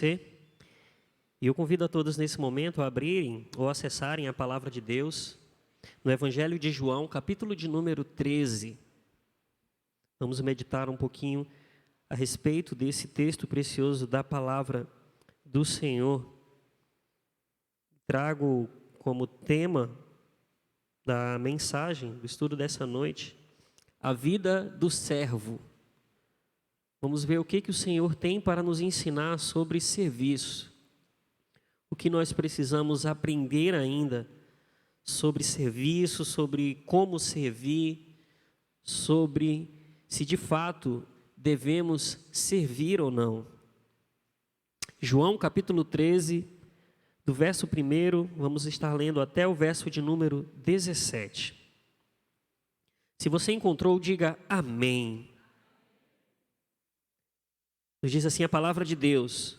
E eu convido a todos nesse momento a abrirem ou acessarem a palavra de Deus no Evangelho de João, capítulo de número 13. Vamos meditar um pouquinho a respeito desse texto precioso da palavra do Senhor. Trago como tema da mensagem, do estudo dessa noite, a vida do servo. Vamos ver o que o Senhor tem para nos ensinar sobre serviço. O que nós precisamos aprender ainda sobre serviço, sobre como servir, sobre se de fato devemos servir ou não. João capítulo 13, do verso 1, vamos estar lendo até o verso de número 17. Se você encontrou, diga amém. Nos diz assim a palavra de Deus: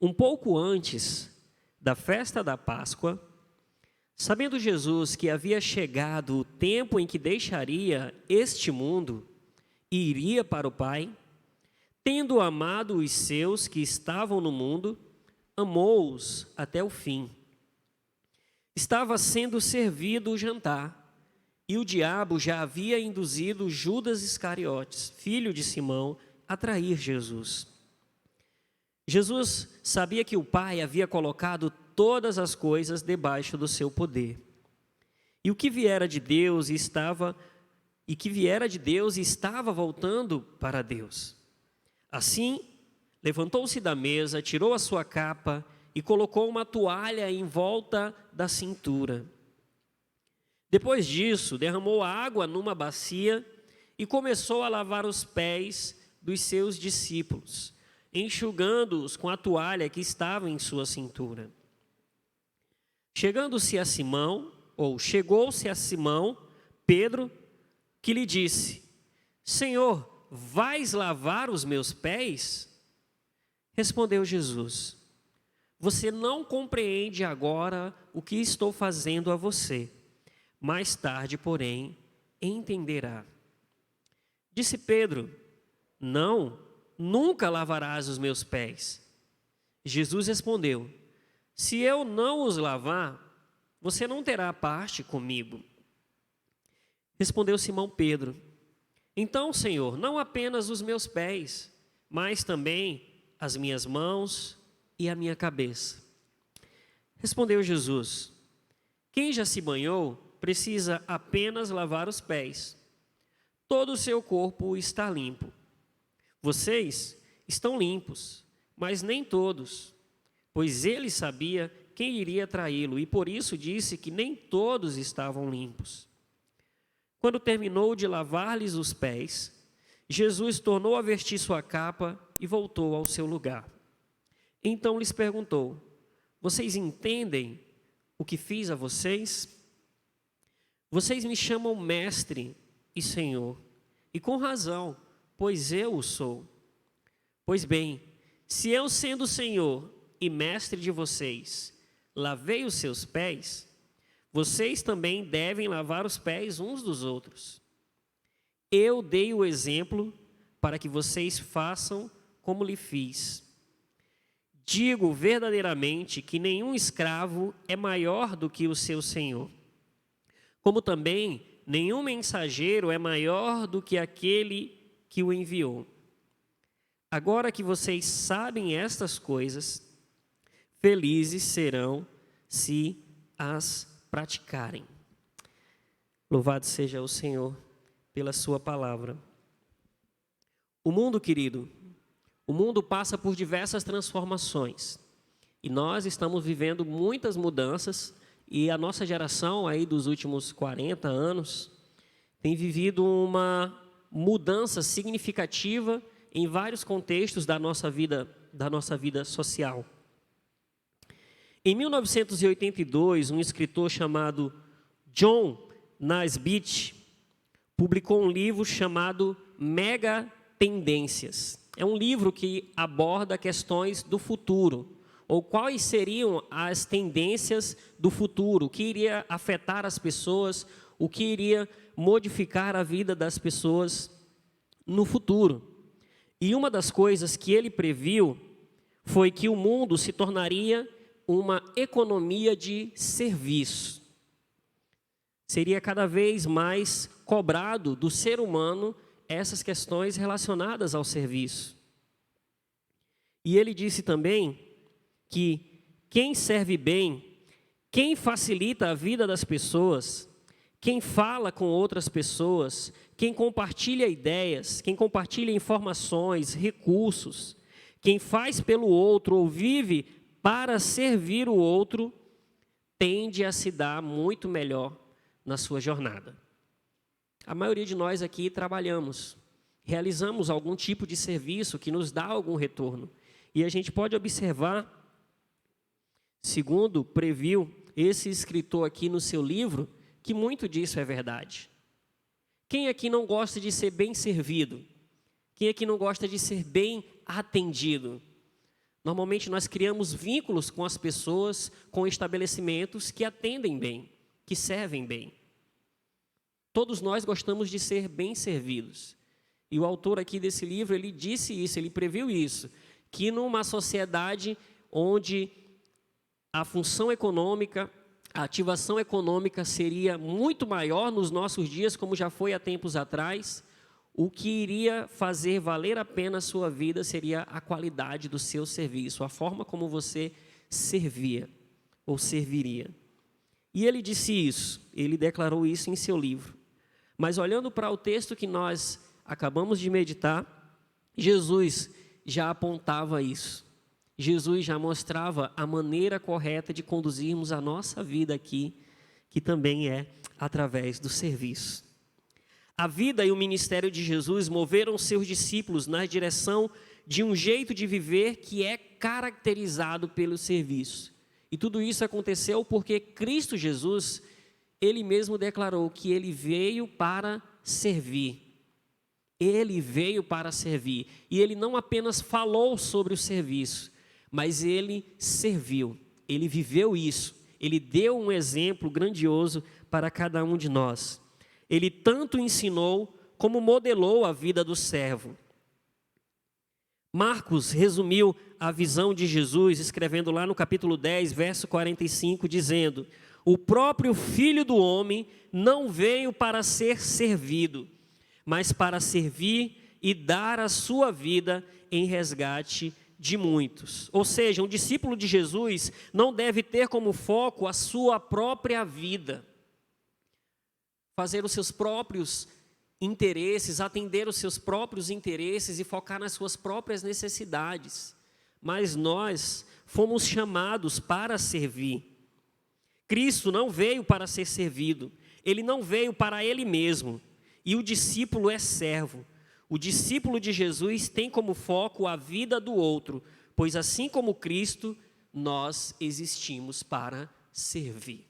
um pouco antes da festa da Páscoa, sabendo Jesus que havia chegado o tempo em que deixaria este mundo e iria para o Pai, tendo amado os seus que estavam no mundo, amou-os até o fim. Estava sendo servido o jantar, e o diabo já havia induzido Judas Iscariotes, filho de Simão, a trair Jesus. Jesus sabia que o Pai havia colocado todas as coisas debaixo do seu poder. E o que viera de Deus estava voltando para Deus. Assim, levantou-se da mesa, tirou a sua capa e colocou uma toalha em volta da cintura. Depois disso, derramou água numa bacia e começou a lavar os pés dos seus discípulos, enxugando-os com a toalha que estava em sua cintura. Chegou-se a Simão, Pedro, que lhe disse: Senhor, vais lavar os meus pés? Respondeu Jesus: você não compreende agora o que estou fazendo a você. Mais tarde, porém, entenderá. Disse Pedro: não, nunca lavarás os meus pés. Jesus respondeu: se eu não os lavar, você não terá parte comigo. Respondeu Simão Pedro: então, Senhor, não apenas os meus pés, mas também as minhas mãos e a minha cabeça. Respondeu Jesus: quem já se banhou precisa apenas lavar os pés. Todo o seu corpo está limpo. Vocês estão limpos, mas nem todos, pois ele sabia quem iria traí-lo e por isso disse que nem todos estavam limpos. Quando terminou de lavar-lhes os pés, Jesus tornou a vestir sua capa e voltou ao seu lugar. Então lhes perguntou: vocês entendem o que fiz a vocês? Vocês me chamam mestre e senhor, e com razão, pois eu o sou. Pois bem, se eu, sendo senhor e mestre de vocês, lavei os seus pés, vocês também devem lavar os pés uns dos outros. Eu dei o exemplo para que vocês façam como lhe fiz. Digo verdadeiramente que nenhum escravo é maior do que o seu senhor, como também nenhum mensageiro é maior do que aquele que o enviou. Agora que vocês sabem estas coisas, felizes serão se as praticarem. Louvado seja o Senhor pela sua palavra. O mundo, querido, o mundo passa por diversas transformações. E nós estamos vivendo muitas mudanças. E a nossa geração aí dos últimos 40 anos tem vivido uma mudança significativa em vários contextos da nossa vida social. Em 1982, um escritor chamado John Naisbitt publicou um livro chamado Mega Tendências. É um livro que aborda questões do futuro, ou quais seriam as tendências do futuro, o que iria afetar as pessoas, o que iria modificar a vida das pessoas no futuro. E uma das coisas que ele previu foi que o mundo se tornaria uma economia de serviço. Seria cada vez mais cobrado do ser humano essas questões relacionadas ao serviço. E ele disse também que quem serve bem, quem facilita a vida das pessoas, quem fala com outras pessoas, quem compartilha ideias, quem compartilha informações, recursos, quem faz pelo outro ou vive para servir o outro, tende a se dar muito melhor na sua jornada. A maioria de nós aqui trabalhamos, realizamos algum tipo de serviço que nos dá algum retorno. E a gente pode observar, segundo previu esse escritor aqui no seu livro, que muito disso é verdade. Quem aqui não gosta de ser bem servido? Quem aqui não gosta de ser bem atendido? Normalmente nós criamos vínculos com as pessoas, com estabelecimentos que atendem bem, que servem bem. Todos nós gostamos de ser bem servidos. E o autor aqui desse livro, ele disse isso, ele previu isso, que numa sociedade onde a função econômica, a ativação econômica seria muito maior nos nossos dias, como já foi há tempos atrás, o que iria fazer valer a pena a sua vida seria a qualidade do seu serviço, a forma como você servia ou serviria. E ele disse isso, ele declarou isso em seu livro. Mas olhando para o texto que nós acabamos de meditar, Jesus já apontava isso. Jesus já mostrava a maneira correta de conduzirmos a nossa vida aqui, que também é através do serviço. A vida e o ministério de Jesus moveram seus discípulos na direção de um jeito de viver que é caracterizado pelo serviço. E tudo isso aconteceu porque Cristo Jesus, ele mesmo declarou que ele veio para servir. Ele veio para servir. E ele não apenas falou sobre o serviço, mas ele serviu, ele viveu isso, ele deu um exemplo grandioso para cada um de nós. Ele tanto ensinou como modelou a vida do servo. Marcos resumiu a visão de Jesus, escrevendo lá no capítulo 10, verso 45, dizendo: o próprio Filho do Homem não veio para ser servido, mas para servir e dar a sua vida em resgate de muitos. Ou seja, um discípulo de Jesus não deve ter como foco a sua própria vida, fazer os seus próprios interesses, atender os seus próprios interesses e focar nas suas próprias necessidades. Mas nós fomos chamados para servir. Cristo não veio para ser servido, ele não veio para ele mesmo. E o discípulo é servo. O discípulo de Jesus tem como foco a vida do outro, pois assim como Cristo, nós existimos para servir.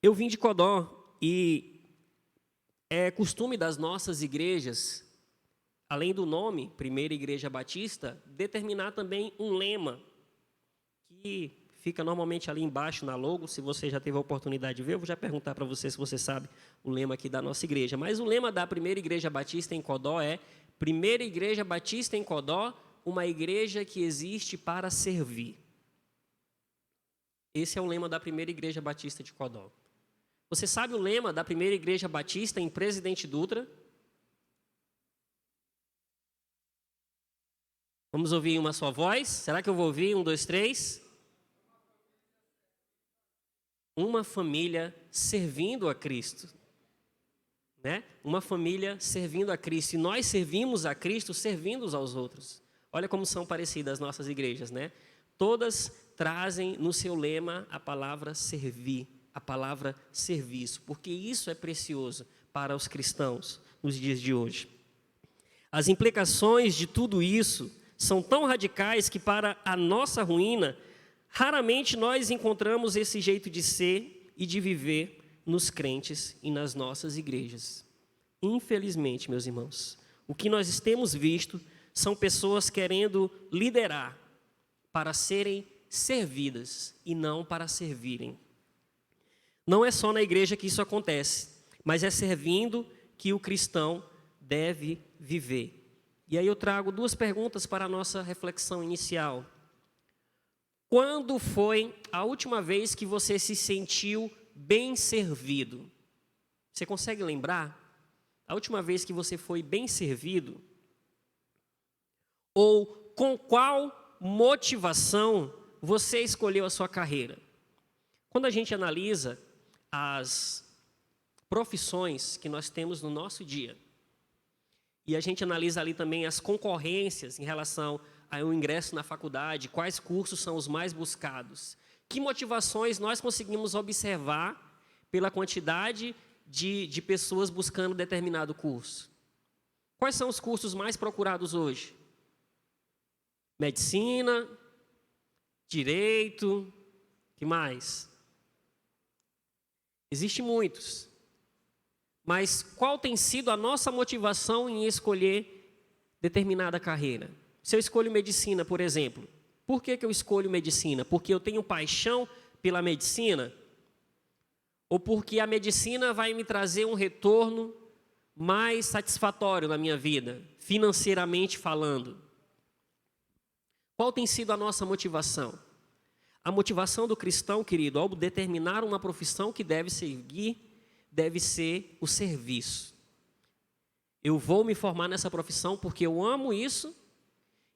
Eu vim de Codó e é costume das nossas igrejas, além do nome, Primeira Igreja Batista, determinar também um lema, que fica normalmente ali embaixo na logo. Se você já teve a oportunidade de ver, eu vou já perguntar para você se você sabe o lema aqui da nossa igreja. Mas o lema da Primeira Igreja Batista em Codó é: Primeira Igreja Batista em Codó, uma igreja que existe para servir. Esse é o lema da Primeira Igreja Batista de Codó. Você sabe o lema da Primeira Igreja Batista em Presidente Dutra? Vamos ouvir em uma só voz? Será que eu vou ouvir? 1, 2, 3. Uma família servindo a Cristo, né? Uma família servindo a Cristo. E nós servimos a Cristo servindo uns aos outros. Olha como são parecidas as nossas igrejas, né? Todas trazem no seu lema a palavra servir, a palavra serviço, porque isso é precioso para os cristãos nos dias de hoje. As implicações de tudo isso são tão radicais que, para a nossa ruína, raramente nós encontramos esse jeito de ser e de viver nos crentes e nas nossas igrejas. Infelizmente, meus irmãos, o que nós temos visto são pessoas querendo liderar para serem servidas e não para servirem. Não é só na igreja que isso acontece, mas é servindo que o cristão deve viver. E aí eu trago duas perguntas para a nossa reflexão inicial. Quando foi a última vez que você se sentiu bem servido? Você consegue lembrar? A última vez que você foi bem servido? Ou com qual motivação você escolheu a sua carreira? Quando a gente analisa as profissões que nós temos no nosso dia, e a gente analisa ali também as concorrências em relação ao ingresso na faculdade, quais cursos são os mais buscados, que motivações nós conseguimos observar pela quantidade de pessoas buscando determinado curso? Quais são os cursos mais procurados hoje? Medicina, direito, que mais? Existem muitos. Mas qual tem sido a nossa motivação em escolher determinada carreira? Se eu escolho medicina, por exemplo, por que eu escolho medicina? Porque eu tenho paixão pela medicina? Ou porque a medicina vai me trazer um retorno mais satisfatório na minha vida, financeiramente falando? Qual tem sido a nossa motivação? A motivação do cristão, querido, ao determinar uma profissão que deve seguir, deve ser o serviço. Eu vou me formar nessa profissão porque eu amo isso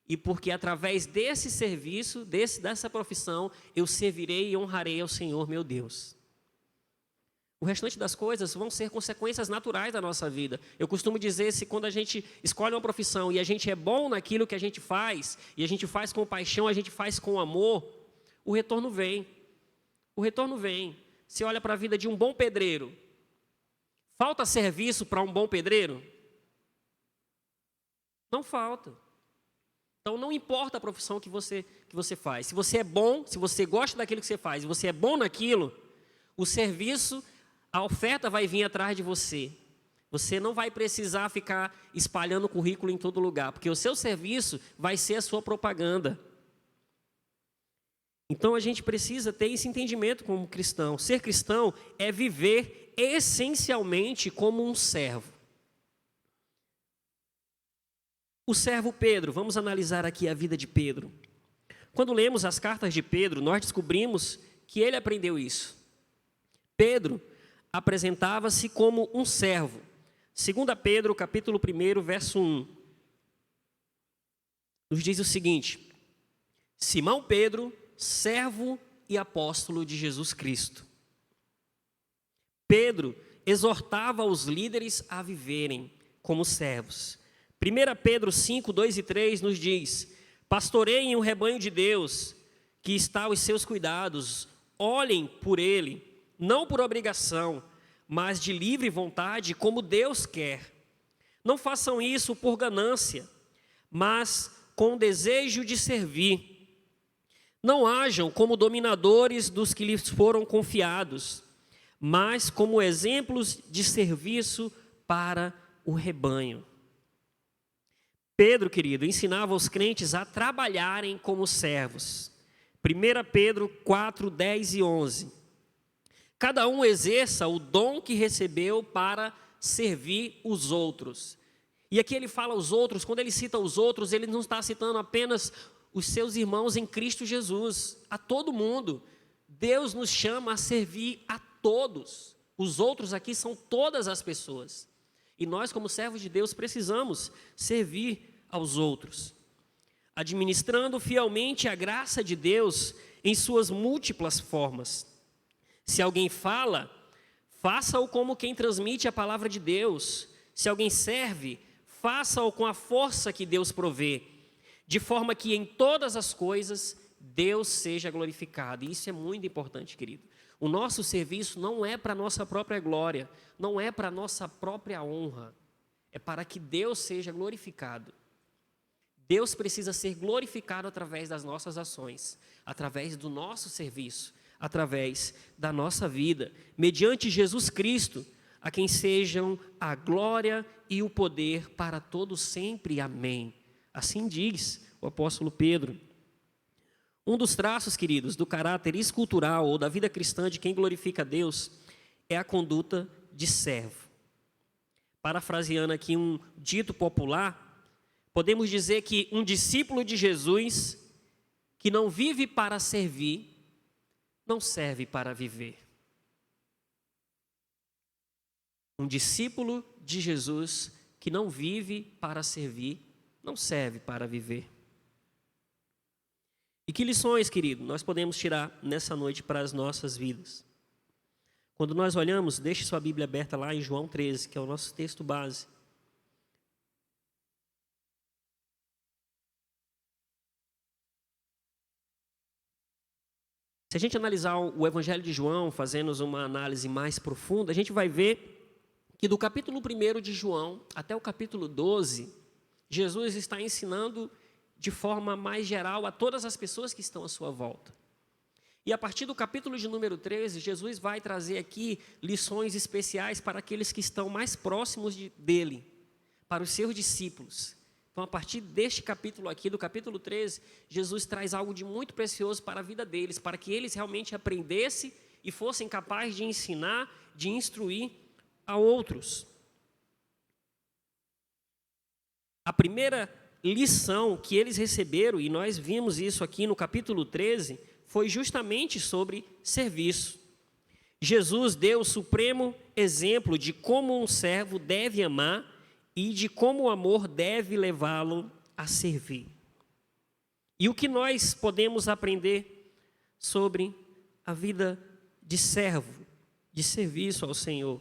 e porque através desse serviço, dessa profissão, eu servirei e honrarei ao Senhor meu Deus. O restante das coisas vão ser consequências naturais da nossa vida. Eu costumo dizer que quando a gente escolhe uma profissão e a gente é bom naquilo que a gente faz, e a gente faz com paixão, a gente faz com amor, o retorno vem. O retorno vem. Você olha para a vida de um bom pedreiro. Falta serviço para um bom pedreiro? Não falta. Então não importa a profissão que você faz. Se você é bom, se você gosta daquilo que você faz, e você é bom naquilo, o serviço, a oferta vai vir atrás de você. Você não vai precisar ficar espalhando currículo em todo lugar, porque o seu serviço vai ser a sua propaganda. Então a gente precisa ter esse entendimento como cristão. Ser cristão é viver essencialmente como um servo. O servo Pedro, vamos analisar aqui a vida de Pedro. Quando lemos as cartas de Pedro, nós descobrimos que ele aprendeu isso. Pedro apresentava-se como um servo. 2 Pedro, capítulo 1, verso 1. Nos diz o seguinte: Simão Pedro, servo e apóstolo de Jesus Cristo. Pedro exortava os líderes a viverem como servos. 1 Pedro 5, 2 e 3 nos diz: pastoreiem o rebanho de Deus, que está aos seus cuidados, olhem por ele, não por obrigação, mas de livre vontade, como Deus quer. Não façam isso por ganância, mas com desejo de servir. Não hajam como dominadores dos que lhes foram confiados, mas como exemplos de serviço para o rebanho. Pedro, querido, ensinava os crentes a trabalharem como servos. 1 Pedro 4, 10 e 11. Cada um exerça o dom que recebeu para servir os outros. E aqui ele fala os outros, quando ele cita os outros, ele não está citando apenas os seus irmãos em Cristo Jesus, a todo mundo. Deus nos chama a servir a todos. Os outros aqui são todas as pessoas. E nós, como servos de Deus, precisamos servir aos outros, administrando fielmente a graça de Deus em suas múltiplas formas. Se alguém fala, faça-o como quem transmite a palavra de Deus. Se alguém serve, faça-o com a força que Deus provê, de forma que em todas as coisas Deus seja glorificado. E isso é muito importante, querido. O nosso serviço não é para a nossa própria glória, não é para a nossa própria honra, é para que Deus seja glorificado. Deus precisa ser glorificado através das nossas ações, através do nosso serviço, através da nossa vida, mediante Jesus Cristo, a quem sejam a glória e o poder para todos sempre. Amém. Assim diz o apóstolo Pedro. Um dos traços, queridos, do caráter escultural ou da vida cristã de quem glorifica a Deus é a conduta de servo. Parafraseando aqui um dito popular, podemos dizer que um discípulo de Jesus que não vive para servir, não serve para viver. Um discípulo de Jesus que não vive para servir, não serve para viver. E que lições, querido, nós podemos tirar nessa noite para as nossas vidas? Quando nós olhamos, deixe sua Bíblia aberta lá em João 13, que é o nosso texto base. Se a gente analisar o Evangelho de João, fazendo uma análise mais profunda, a gente vai ver que do capítulo 1 de João até o capítulo 12, Jesus está ensinando de forma mais geral a todas as pessoas que estão à sua volta. E a partir do capítulo de número 13, Jesus vai trazer aqui lições especiais para aqueles que estão mais próximos dele, para os seus discípulos. Então, a partir deste capítulo aqui, do capítulo 13, Jesus traz algo de muito precioso para a vida deles, para que eles realmente aprendessem e fossem capazes de ensinar, de instruir a outros. A primeira lição que eles receberam, e nós vimos isso aqui no capítulo 13, foi justamente sobre serviço. Jesus deu o supremo exemplo de como um servo deve amar e de como o amor deve levá-lo a servir. E o que nós podemos aprender sobre a vida de servo, de serviço ao Senhor?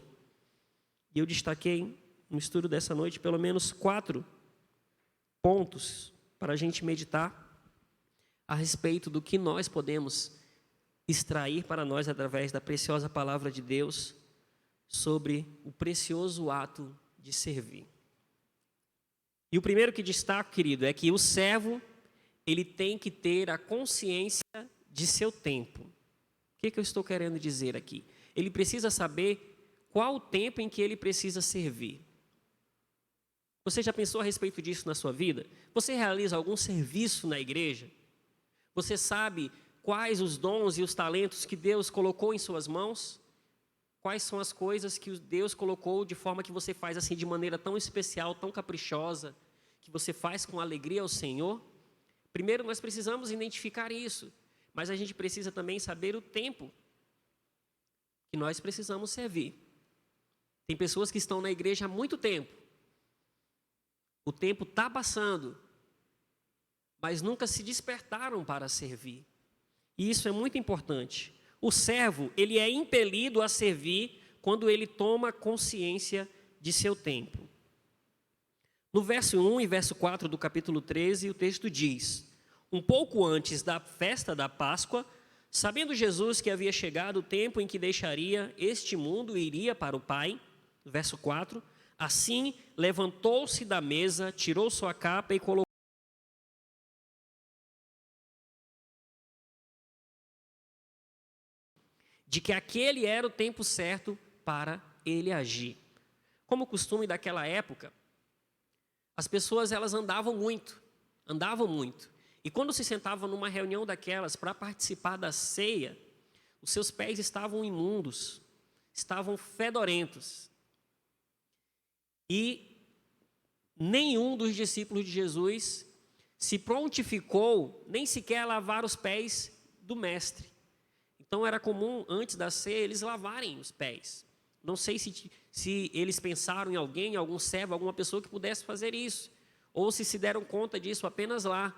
E eu destaquei no estudo dessa noite pelo menos 4 pontos para a gente meditar a respeito do que nós podemos extrair para nós através da preciosa palavra de Deus sobre o precioso ato de servir. E o primeiro que destaco, querido, é que o servo, ele tem que ter a consciência de seu tempo. O que eu estou querendo dizer aqui? Ele precisa saber qual o tempo em que ele precisa servir. Você já pensou a respeito disso na sua vida? Você realiza algum serviço na igreja? Você sabe quais os dons e os talentos que Deus colocou em suas mãos? Quais são as coisas que Deus colocou de forma que você faz assim de maneira tão especial, tão caprichosa, que você faz com alegria ao Senhor? Primeiro nós precisamos identificar isso, mas a gente precisa também saber o tempo que nós precisamos servir. Tem pessoas que estão na igreja há muito tempo. O tempo está passando, mas nunca se despertaram para servir. E isso é muito importante. O servo, ele é impelido a servir quando ele toma consciência de seu tempo. No verso 1 e verso 4 do capítulo 13, o texto diz: um pouco antes da festa da Páscoa, sabendo Jesus que havia chegado o tempo em que deixaria este mundo e iria para o Pai, verso 4, assim levantou-se da mesa, tirou sua capa e colocou de que aquele era o tempo certo para ele agir. Como costume daquela época, as pessoas elas andavam muito. E quando se sentavam numa reunião daquelas para participar da ceia, os seus pés estavam imundos, estavam fedorentos. E nenhum dos discípulos de Jesus se prontificou nem sequer a lavar os pés do mestre. Então era comum, antes da ceia, eles lavarem os pés. Não sei se eles pensaram em alguém, algum servo, alguma pessoa que pudesse fazer isso, ou se deram conta disso apenas lá.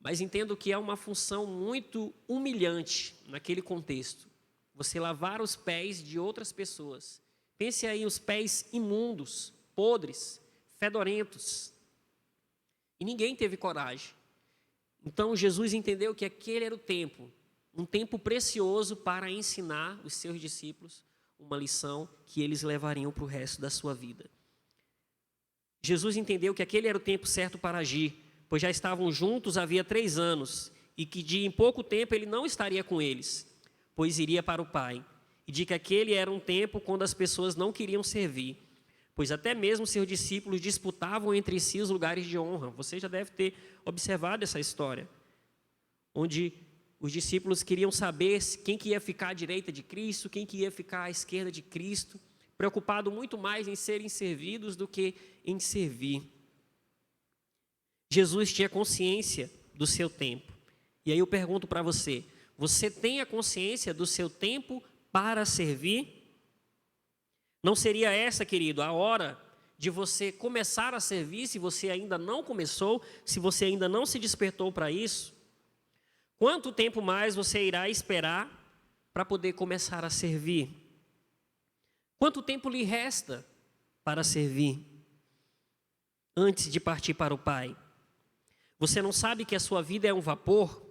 Mas entendo que é uma função muito humilhante naquele contexto. Você lavar os pés de outras pessoas. Pense aí os pés imundos, podres, fedorentos. E ninguém teve coragem. Então Jesus entendeu que aquele era o tempo, um tempo precioso para ensinar os seus discípulos uma lição que eles levariam para o resto da sua vida. Jesus entendeu que aquele era o tempo certo para agir, pois já estavam juntos havia 3 anos, e que de em pouco tempo ele não estaria com eles, pois iria para o Pai, e de que aquele era um tempo quando as pessoas não queriam servir, pois até mesmo seus discípulos disputavam entre si os lugares de honra. Você já deve ter observado essa história, onde os discípulos queriam saber quem que ia ficar à direita de Cristo, quem que ia ficar à esquerda de Cristo, preocupado muito mais em serem servidos do que em servir. Jesus tinha consciência do seu tempo. E aí eu pergunto para você, você tem a consciência do seu tempo para servir? Não seria essa, querido, a hora de você começar a servir, se você ainda não começou, se você ainda não se despertou para isso? Quanto tempo mais você irá esperar para poder começar a servir? Quanto tempo lhe resta para servir antes de partir para o Pai? Você não sabe que a sua vida é um vapor?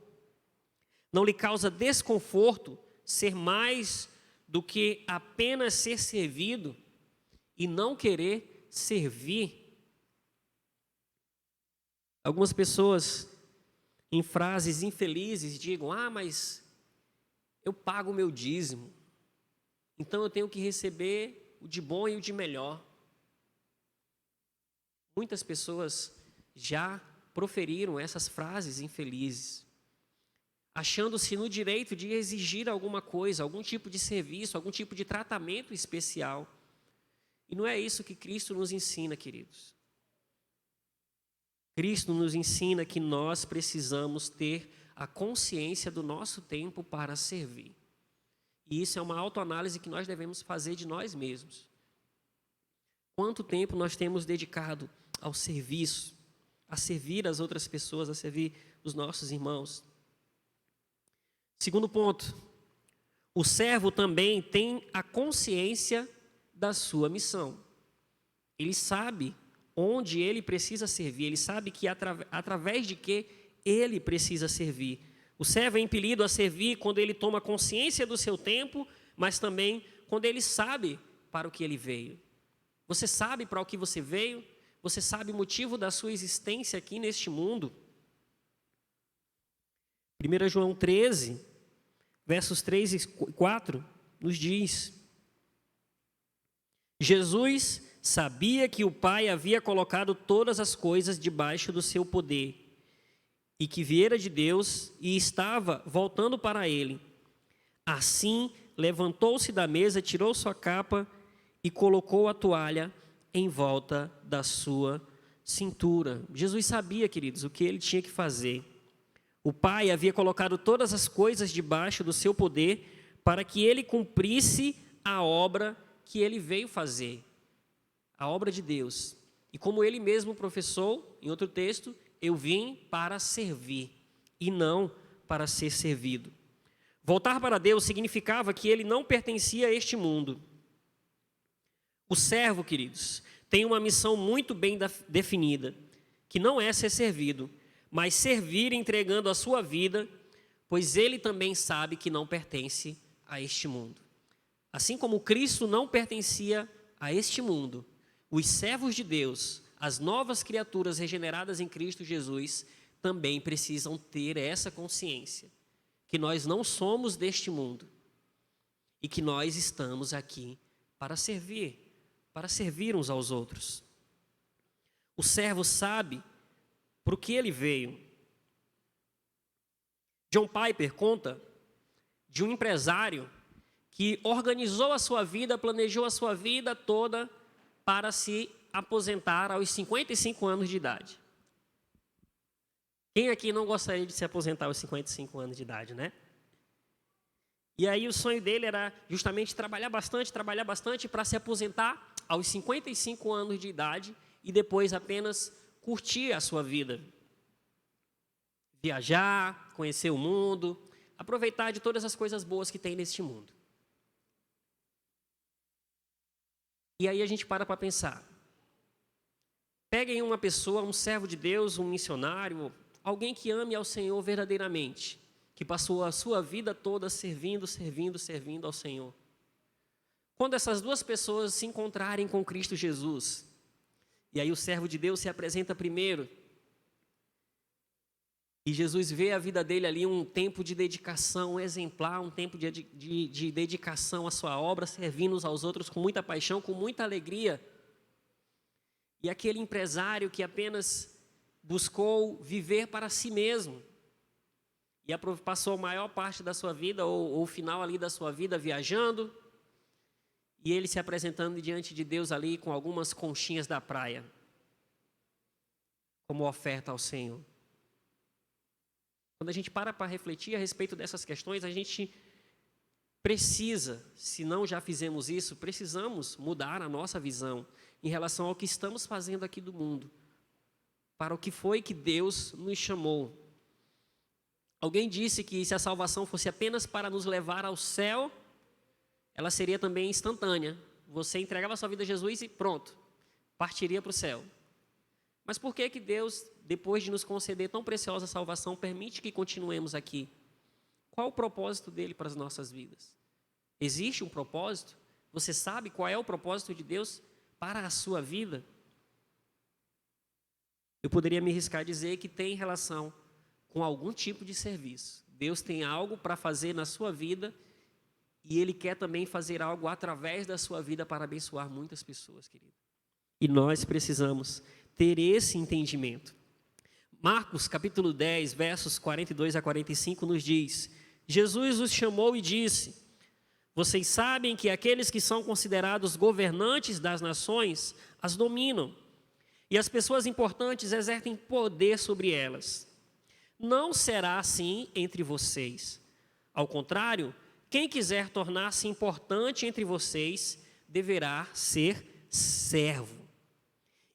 Não lhe causa desconforto ser mais do que apenas ser servido e não querer servir? Algumas pessoas, em frases infelizes, digam: mas eu pago o meu dízimo, então eu tenho que receber o de bom e o de melhor. Muitas pessoas já proferiram essas frases infelizes, achando-se no direito de exigir alguma coisa, algum tipo de serviço, algum tipo de tratamento especial. E não é isso que Cristo nos ensina, queridos. Cristo nos ensina que nós precisamos ter a consciência do nosso tempo para servir. E isso é uma autoanálise que nós devemos fazer de nós mesmos. Quanto tempo nós temos dedicado ao serviço, a servir as outras pessoas, a servir os nossos irmãos? Segundo ponto, o servo também tem a consciência da sua missão. Ele sabe onde ele precisa servir, ele sabe que através de que ele precisa servir. O servo é impelido a servir quando ele toma consciência do seu tempo, mas também quando ele sabe para o que ele veio. Você sabe para o que você veio? Você sabe o motivo da sua existência aqui neste mundo? 1 João 13, versos 3 e 4, nos diz: Jesus sabia que o Pai havia colocado todas as coisas debaixo do seu poder, e que viera de Deus e estava voltando para ele. Assim, levantou-se da mesa, tirou sua capa e colocou a toalha em volta da sua cintura. Jesus sabia, queridos, o que ele tinha que fazer. O Pai havia colocado todas as coisas debaixo do seu poder para que ele cumprisse a obra que ele veio fazer, a obra de Deus. E como ele mesmo professou em outro texto: eu vim para servir e não para ser servido. Voltar para Deus significava que ele não pertencia a este mundo. O servo, queridos, tem uma missão muito bem definida, que não é ser servido, mas servir entregando a sua vida, pois ele também sabe que não pertence a este mundo. Assim como Cristo não pertencia a este mundo, os servos de Deus, as novas criaturas regeneradas em Cristo Jesus, também precisam ter essa consciência, que nós não somos deste mundo e que nós estamos aqui para servir uns aos outros. O servo sabe para o que ele veio. John Piper conta de um empresário que organizou a sua vida, planejou a sua vida toda para se aposentar aos 55 anos de idade. Quem aqui não gostaria de se aposentar aos 55 anos de idade, né? E aí o sonho dele era justamente trabalhar bastante para se aposentar aos 55 anos de idade e depois apenas curtir a sua vida. Viajar, conhecer o mundo, aproveitar de todas as coisas boas que tem neste mundo. E aí a gente para pensar. Peguem uma pessoa, um servo de Deus, um missionário, alguém que ame ao Senhor verdadeiramente, que passou a sua vida toda servindo ao Senhor. Quando essas duas pessoas se encontrarem com Cristo Jesus, e aí o servo de Deus se apresenta primeiro, e Jesus vê a vida dele ali um tempo de dedicação exemplar, um tempo de dedicação à sua obra, servindo uns aos outros com muita paixão, com muita alegria. E aquele empresário que apenas buscou viver para si mesmo, e passou a maior parte da sua vida, ou o final ali da sua vida, viajando, e ele se apresentando diante de Deus ali com algumas conchinhas da praia. como oferta ao Senhor. Quando a gente para refletir a respeito dessas questões, a gente precisa, se não já fizemos isso, precisamos mudar a nossa visão em relação ao que estamos fazendo aqui do mundo, para o que foi que Deus nos chamou. Alguém disse que se a salvação fosse apenas para nos levar ao céu, ela seria também instantânea. Você entregava a sua vida a Jesus e pronto, partiria para o céu. Mas por que que Deus, depois de nos conceder tão preciosa salvação, permite que continuemos aqui? Qual o propósito dele para as nossas vidas? Existe um propósito? Você sabe qual é o propósito de Deus para a sua vida? Eu poderia me arriscar a dizer que tem relação com algum tipo de serviço. Deus tem algo para fazer na sua vida e Ele quer também fazer algo através da sua vida para abençoar muitas pessoas, querido. E nós precisamos ter esse entendimento. Marcos, capítulo 10, versos 42 a 45, nos diz: Jesus os chamou e disse: vocês sabem que aqueles que são considerados governantes das nações as dominam, e as pessoas importantes exercem poder sobre elas. Não será assim entre vocês. Ao contrário, quem quiser tornar-se importante entre vocês deverá ser servo.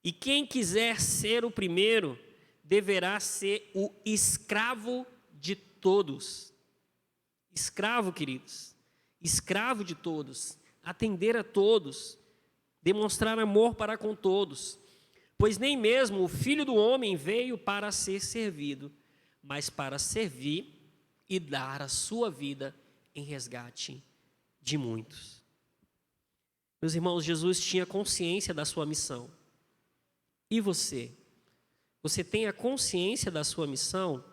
E quem quiser ser o primeiro deverá ser o escravo de todos. Escravo, queridos. Escravo de todos. Atender a todos. Demonstrar amor para com todos. Pois nem mesmo o Filho do Homem veio para ser servido, mas para servir e dar a sua vida em resgate de muitos. Meus irmãos, Jesus tinha consciência da sua missão. E você? Você tem a consciência da sua missão?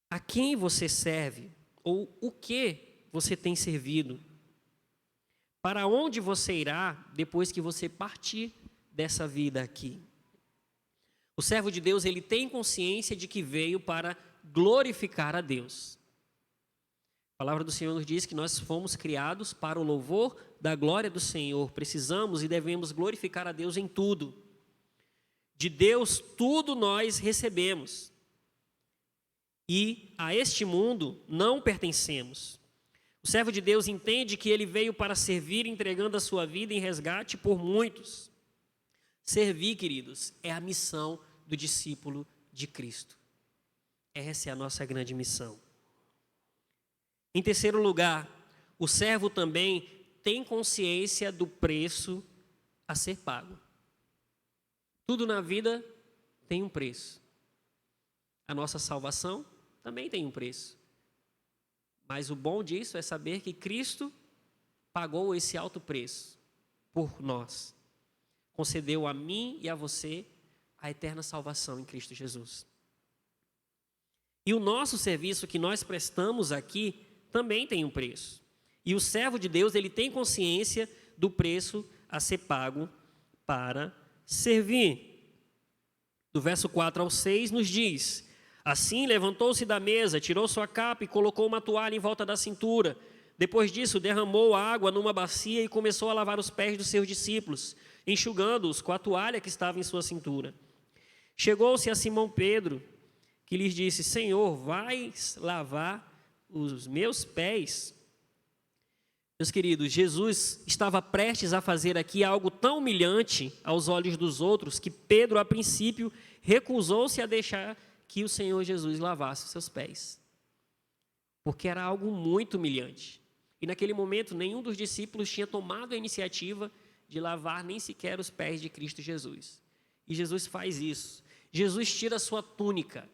A quem você serve? Ou o que você tem servido? Para onde você irá depois que você partir dessa vida aqui? O servo de Deus, ele tem consciência de que veio para glorificar a Deus. A palavra do Senhor nos diz que nós fomos criados para o louvor da glória do Senhor. Precisamos e devemos glorificar a Deus em tudo. De Deus, tudo nós recebemos. E a este mundo não pertencemos. O servo de Deus entende que ele veio para servir, entregando a sua vida em resgate por muitos. Servir, queridos, é a missão do discípulo de Cristo. Essa é a nossa grande missão. Em terceiro lugar, o servo também tem consciência do preço a ser pago. Tudo na vida tem um preço. A nossa salvação também tem um preço. Mas o bom disso é saber que Cristo pagou esse alto preço por nós. Concedeu a mim e a você a eterna salvação em Cristo Jesus. E o nosso serviço que nós prestamos aqui também tem um preço. E o servo de Deus, ele tem consciência do preço a ser pago para servir. Do verso 4 ao 6 nos diz: assim levantou-se da mesa, tirou sua capa e colocou uma toalha em volta da cintura. Depois disso, derramou água numa bacia e começou a lavar os pés dos seus discípulos, enxugando-os com a toalha que estava em sua cintura. Chegou-se a Simão Pedro, que lhes disse: Senhor, vais lavar os meus pés? Meus queridos, Jesus estava prestes a fazer aqui algo tão humilhante aos olhos dos outros que Pedro, a princípio, recusou-se a deixar que o Senhor Jesus lavasse os seus pés, porque era algo muito humilhante. E naquele momento, nenhum dos discípulos tinha tomado a iniciativa de lavar nem sequer os pés de Cristo Jesus. E Jesus faz isso. Jesus tira a sua túnica.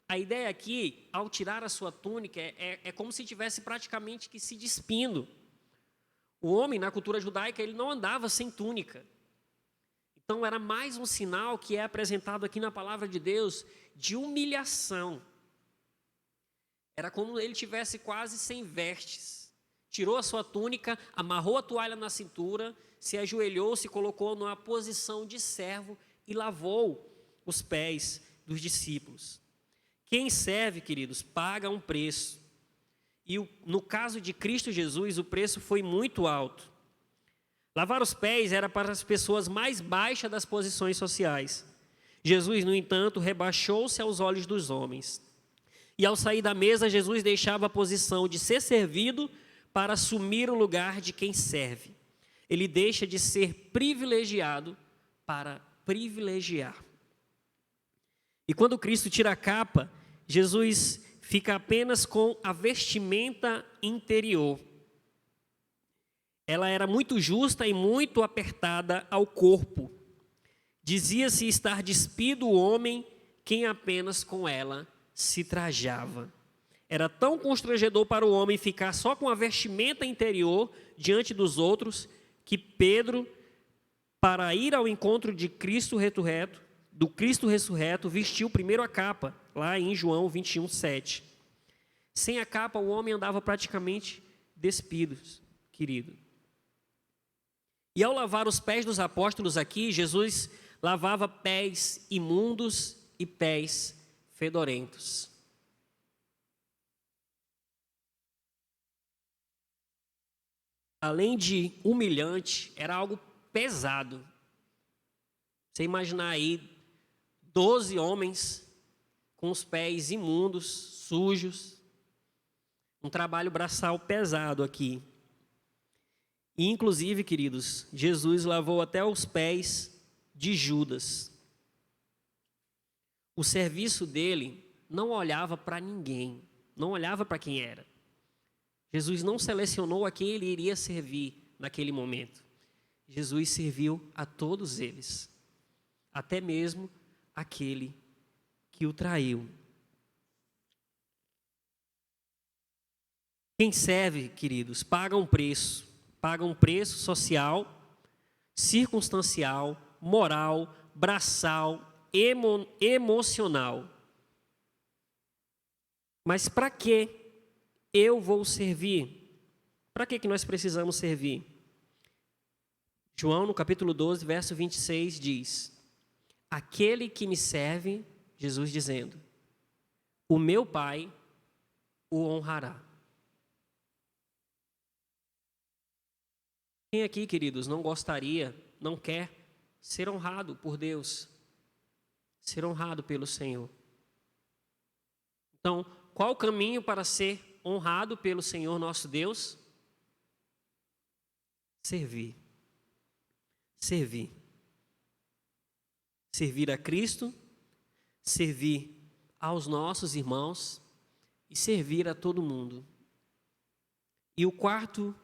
A ideia aqui, ao tirar a sua túnica, é como se tivesse praticamente que se despindo. O homem, na cultura judaica, ele não andava sem túnica. Então, era mais um sinal que é apresentado aqui na palavra de Deus de humilhação. Era como ele tivesse quase sem vestes. Tirou a sua túnica, amarrou a toalha na cintura, se ajoelhou, se colocou numa posição de servo e lavou os pés dos discípulos. Quem serve, queridos, paga um preço. E no caso de Cristo Jesus, o preço foi muito alto. Lavar os pés era para as pessoas mais baixas das posições sociais. Jesus, no entanto, rebaixou-se aos olhos dos homens. E ao sair da mesa, Jesus deixava a posição de ser servido para assumir o lugar de quem serve. Ele deixa de ser privilegiado para privilegiar. E quando Cristo tira a capa, Jesus fica apenas com a vestimenta interior. Ela era muito justa e muito apertada ao corpo. Dizia-se estar despido o homem quem apenas com ela se trajava. Era tão constrangedor para o homem ficar só com a vestimenta interior diante dos outros, que Pedro, para ir ao encontro de Cristo ressurreto, vestiu primeiro a capa, lá em João 21:7. Sem a capa, o homem andava praticamente despido, querido. E ao lavar os pés dos apóstolos aqui, Jesus lavava pés imundos e pés fedorentos. Além de humilhante, era algo pesado. Você imaginar aí 12 homens com os pés imundos, sujos, um trabalho braçal pesado aqui. E, inclusive, queridos, Jesus lavou até os pés de Judas. O serviço dele não olhava para ninguém, não olhava para quem era. Jesus não selecionou a quem ele iria servir naquele momento. Jesus serviu a todos eles, até mesmo aquele que o traiu. Quem serve, queridos, paga um preço social, circunstancial, moral, braçal, emocional. Mas para que eu vou servir? Para que nós precisamos servir? João, no capítulo 12, verso 26, diz: aquele que me serve, Jesus dizendo, o meu Pai o honrará. Quem aqui, queridos, não gostaria, não quer ser honrado por Deus, ser honrado pelo Senhor? Então, qual o caminho para ser honrado pelo Senhor nosso Deus? Servir. Servir. Servir a Cristo, servir aos nossos irmãos e servir a todo mundo. E o quarto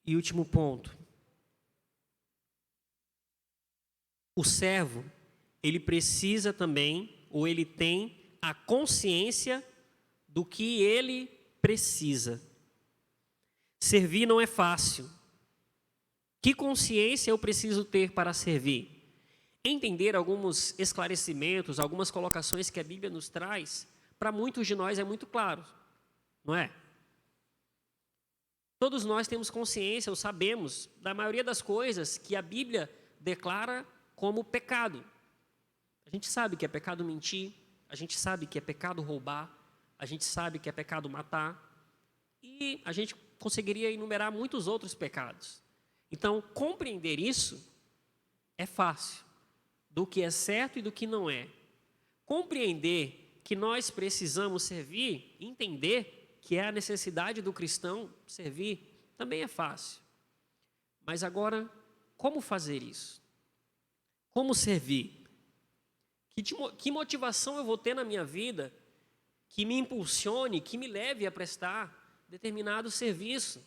e último ponto. O servo, ele precisa também, ou ele tem a consciência do que ele precisa. Servir não é fácil. Que consciência eu preciso ter para servir? Entender alguns esclarecimentos, algumas colocações que a Bíblia nos traz, para muitos de nós é muito claro, não é? Todos nós temos consciência, ou sabemos, da maioria das coisas que a Bíblia declara como pecado. A gente sabe que é pecado mentir, a gente sabe que é pecado roubar, a gente sabe que é pecado matar, e a gente conseguiria enumerar muitos outros pecados. Então, compreender isso é fácil, do que é certo e do que não é. Compreender que nós precisamos servir, entender que é a necessidade do cristão servir, também é fácil. Mas agora, como fazer isso? Como servir? Que motivação eu vou ter na minha vida que me impulsione, que me leve a prestar determinado serviço?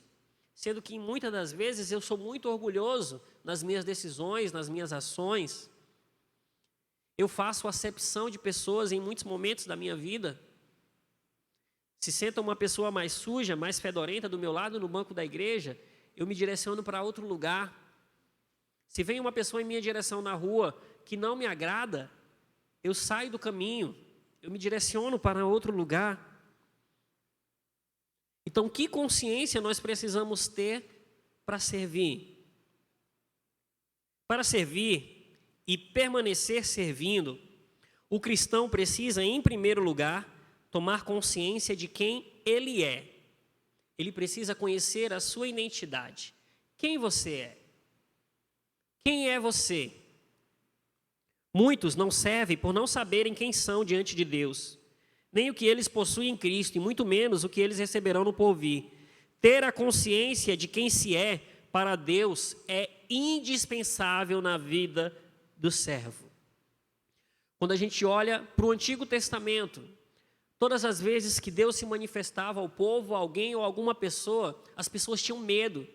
Sendo que muitas das vezes eu sou muito orgulhoso nas minhas decisões, nas minhas ações. Eu faço acepção de pessoas em muitos momentos da minha vida. Se senta uma pessoa mais suja, mais fedorenta do meu lado no banco da igreja, eu me direciono para outro lugar. Se vem uma pessoa em minha direção na rua que não me agrada, eu saio do caminho, eu me direciono para outro lugar. Então, que consciência nós precisamos ter para servir? Para servir e permanecer servindo, o cristão precisa, em primeiro lugar, tomar consciência de quem ele é. Ele precisa conhecer a sua identidade. Quem você é? Quem é você? Muitos não servem por não saberem quem são diante de Deus, nem o que eles possuem em Cristo, e muito menos o que eles receberão no porvir. Ter a consciência de quem se é para Deus é indispensável na vida do servo. Quando a gente olha para o Antigo Testamento, todas as vezes que Deus se manifestava ao povo, a alguém ou alguma pessoa, as pessoas tinham medo.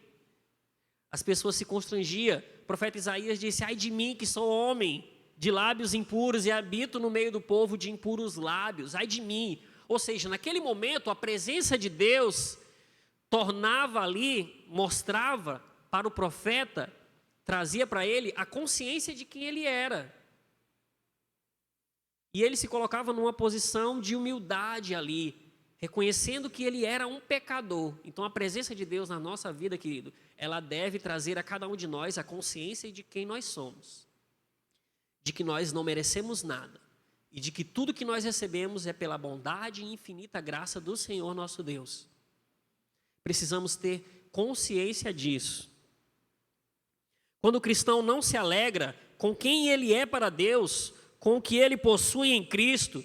As pessoas se constrangiam. O profeta Isaías disse: ai de mim que sou homem de lábios impuros e habito no meio do povo de impuros lábios. Ai de mim. Ou seja, naquele momento a presença de Deus tornava ali, mostrava para o profeta, trazia para ele a consciência de quem ele era. E ele se colocava numa posição de humildade ali, reconhecendo que ele era um pecador. Então a presença de Deus na nossa vida, querido, ela deve trazer a cada um de nós a consciência de quem nós somos, de que nós não merecemos nada e de que tudo que nós recebemos é pela bondade e infinita graça do Senhor nosso Deus. Precisamos ter consciência disso. Quando o cristão não se alegra com quem ele é para Deus, com o que ele possui em Cristo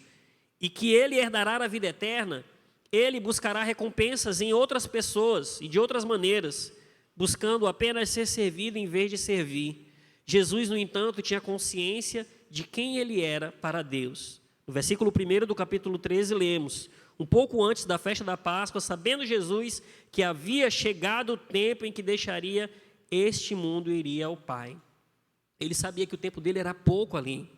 e que ele herdará a vida eterna, ele buscará recompensas em outras pessoas e de outras maneiras, buscando apenas ser servido em vez de servir. Jesus, no entanto, tinha consciência de quem ele era para Deus. No versículo 1 do capítulo 13, lemos: um pouco antes da festa da Páscoa, sabendo Jesus que havia chegado o tempo em que deixaria este mundo e iria ao Pai. Ele sabia que o tempo dele era pouco ali.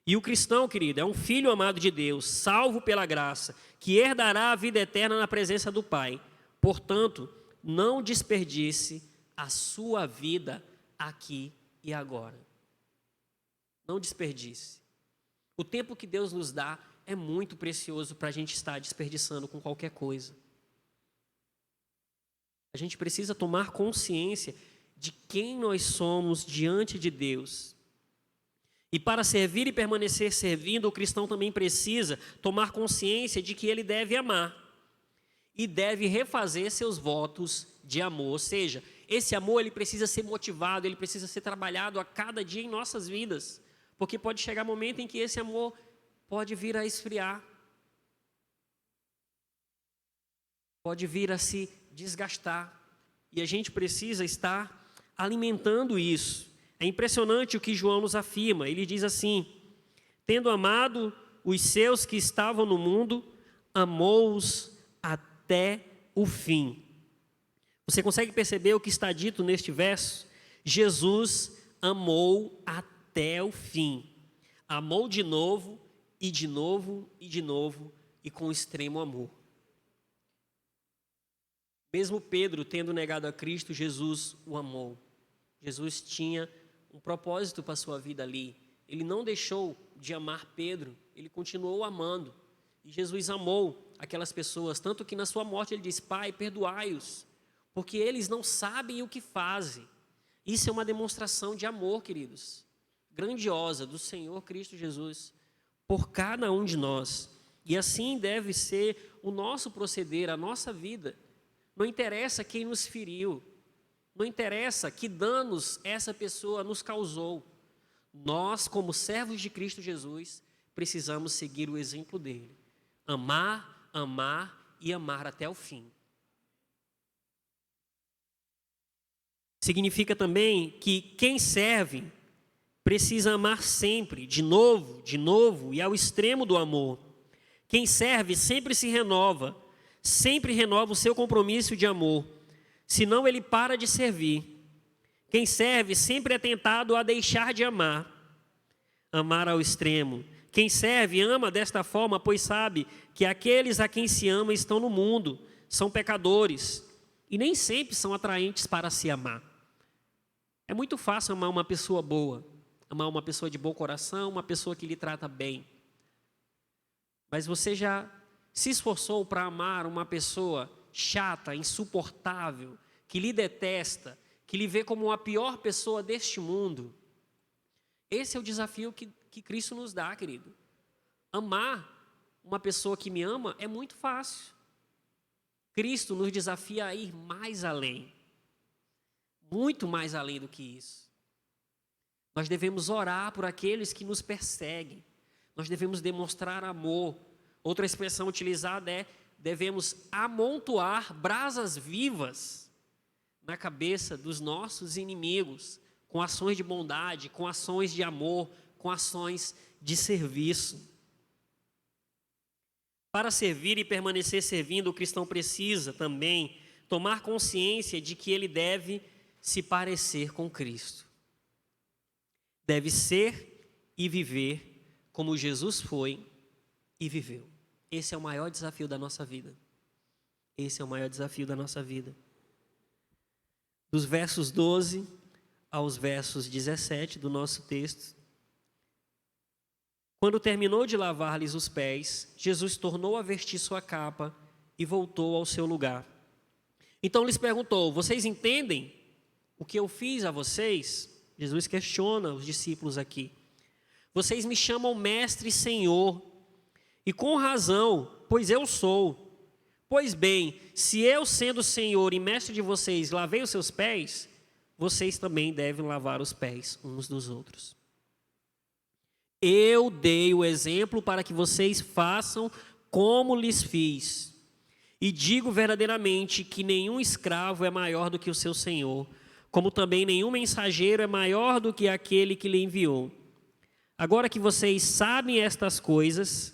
E o cristão, querido, é um filho amado de Deus, salvo pela graça, que herdará a vida eterna na presença do Pai. Portanto, não desperdice a sua vida aqui e agora. Não desperdice. O tempo que Deus nos dá é muito precioso para a gente estar desperdiçando com qualquer coisa. A gente precisa tomar consciência de quem nós somos diante de Deus. E para servir e permanecer servindo, o cristão também precisa tomar consciência de que ele deve amar e deve refazer seus votos de amor. Ou seja, esse amor ele precisa ser motivado, ele precisa ser trabalhado a cada dia em nossas vidas, porque pode chegar um momento em que esse amor pode vir a esfriar, pode vir a se desgastar, e a gente precisa estar alimentando isso. É impressionante o que João nos afirma. Ele diz assim: tendo amado os seus que estavam no mundo, amou-os até o fim. Você consegue perceber o que está dito neste verso? Jesus amou até o fim. Amou de novo, e de novo, e de novo, e com extremo amor. Mesmo Pedro tendo negado a Cristo, Jesus o amou. Jesus tinha um propósito para a sua vida ali. Ele não deixou de amar Pedro, ele continuou amando. E Jesus amou aquelas pessoas, tanto que na sua morte ele disse: Pai, perdoai-os, porque eles não sabem o que fazem. Isso é uma demonstração de amor, queridos, grandiosa do Senhor Cristo Jesus por cada um de nós. E assim deve ser o nosso proceder, a nossa vida. Não interessa quem nos feriu, não interessa que danos essa pessoa nos causou. Nós, como servos de Cristo Jesus, precisamos seguir o exemplo dele. Amar, amar e amar até o fim. Significa também que quem serve precisa amar sempre, de novo e ao extremo do amor. Quem serve sempre se renova, sempre renova o seu compromisso de amor. Senão ele para de servir. Quem serve sempre é tentado a deixar de amar. Amar ao extremo. Quem serve ama desta forma, pois sabe que aqueles a quem se ama estão no mundo, são pecadores e nem sempre são atraentes para se amar. É muito fácil amar uma pessoa boa, amar uma pessoa de bom coração, uma pessoa que lhe trata bem. Mas você já se esforçou para amar uma pessoa chata, insuportável, que lhe detesta, que lhe vê como a pior pessoa deste mundo? Esse é o desafio que Cristo nos dá, querido. Amar uma pessoa que me ama é muito fácil. Cristo nos desafia a ir mais além. Muito mais além do que isso. Nós devemos orar por aqueles que nos perseguem. Nós devemos demonstrar amor. Outra expressão utilizada é: devemos amontoar brasas vivas na cabeça dos nossos inimigos, com ações de bondade, com ações de amor, com ações de serviço. Para servir e permanecer servindo, o cristão precisa também tomar consciência de que ele deve se parecer com Cristo. Deve ser e viver como Jesus foi e viveu. Esse é o maior desafio da nossa vida. Esse é o maior desafio da nossa vida. Dos versos 12 aos versos 17 do nosso texto. Quando terminou de lavar-lhes os pés, Jesus tornou a vestir sua capa e voltou ao seu lugar. Então lhes perguntou: vocês entendem o que eu fiz a vocês? Jesus questiona os discípulos aqui. Vocês me chamam mestre e senhor, e com razão, pois eu sou. Pois bem, se eu, sendo senhor e mestre de vocês, lavei os seus pés, vocês também devem lavar os pés uns dos outros. Eu dei o exemplo para que vocês façam como lhes fiz. E digo verdadeiramente que nenhum escravo é maior do que o seu senhor, como também nenhum mensageiro é maior do que aquele que lhe enviou. Agora que vocês sabem estas coisas,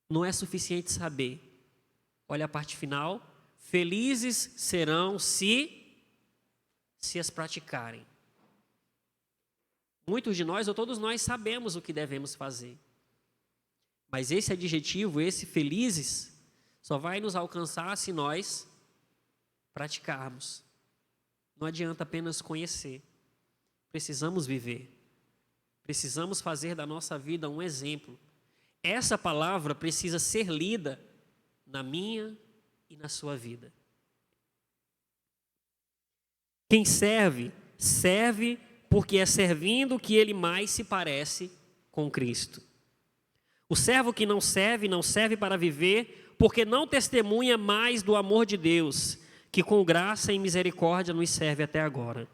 não é suficiente saber. Olha a parte final. Felizes serão se as praticarem. Muitos de nós, ou todos nós, sabemos o que devemos fazer. Mas esse adjetivo, esse felizes, só vai nos alcançar se nós praticarmos. Não adianta apenas conhecer. Precisamos viver. Precisamos fazer da nossa vida um exemplo. Essa palavra precisa ser lida na minha e na sua vida. Quem serve, serve porque é servindo que ele mais se parece com Cristo. O servo que não serve para viver, porque não testemunha mais do amor de Deus, que com graça e misericórdia nos serve até agora.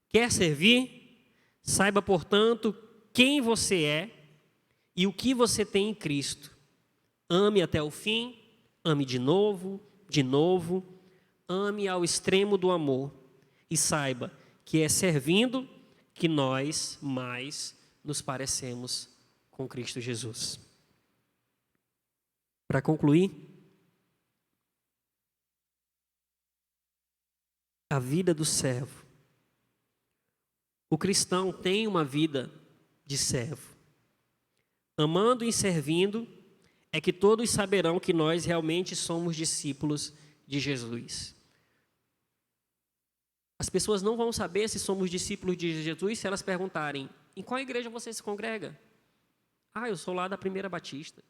Quer servir? Saiba, portanto, quem você é e o que você tem em Cristo. Ame até o fim, ame de novo, ame ao extremo do amor. E saiba que é servindo que nós mais nos parecemos com Cristo Jesus. Para concluir, a vida do servo. O cristão tem uma vida de servo. Amando e servindo é que todos saberão que nós realmente somos discípulos de Jesus. As pessoas não vão saber se somos discípulos de Jesus se elas perguntarem: em qual igreja você se congrega? Ah, eu sou lá da Primeira Batista.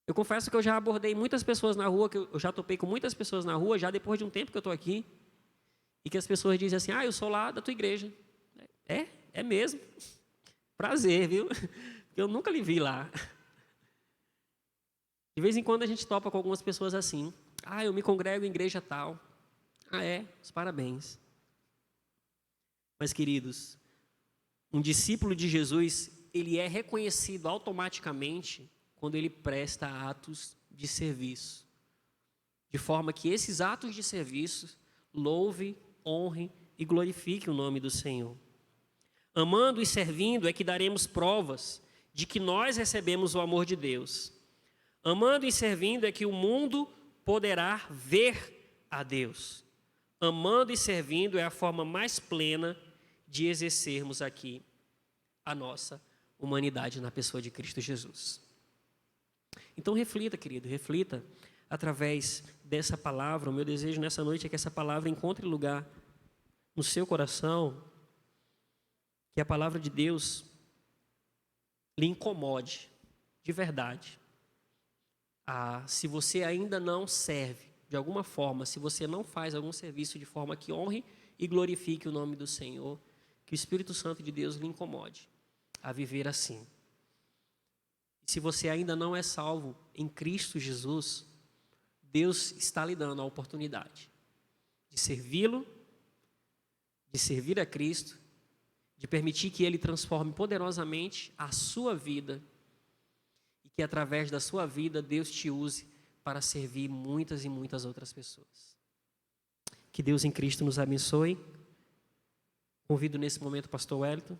Eu confesso que eu já abordei muitas pessoas na rua, que eu já topei com muitas pessoas na rua, já depois de um tempo que eu estou aqui, e que as pessoas dizem assim: ah, eu sou lá da tua igreja. É mesmo. Prazer, viu? Eu nunca lhe vi lá. De vez em quando a gente topa com algumas pessoas assim: ah, eu me congrego em igreja tal. Ah, os parabéns. Mas, queridos, um discípulo de Jesus, ele é reconhecido automaticamente quando ele presta atos de serviço. De forma que esses atos de serviço louve, honre e glorifique o nome do Senhor. Amando e servindo é que daremos provas de que nós recebemos o amor de Deus. Amando e servindo é que o mundo poderá ver a Deus. Amando e servindo é a forma mais plena de exercermos aqui a nossa humanidade na pessoa de Cristo Jesus. Então reflita, querido, reflita através dessa palavra. O meu desejo nessa noite é que essa palavra encontre lugar no seu coração, que a palavra de Deus lhe incomode de verdade. Se você ainda não serve de alguma forma, se você não faz algum serviço de forma que honre e glorifique o nome do Senhor, que o Espírito Santo de Deus lhe incomode a viver assim. Se você ainda não é salvo em Cristo Jesus, Deus está lhe dando a oportunidade de servi-lo, de servir a Cristo, de permitir que Ele transforme poderosamente a sua vida e que através da sua vida Deus te use para servir muitas e muitas outras pessoas. Que Deus em Cristo nos abençoe. Convido nesse momento o pastor Wellington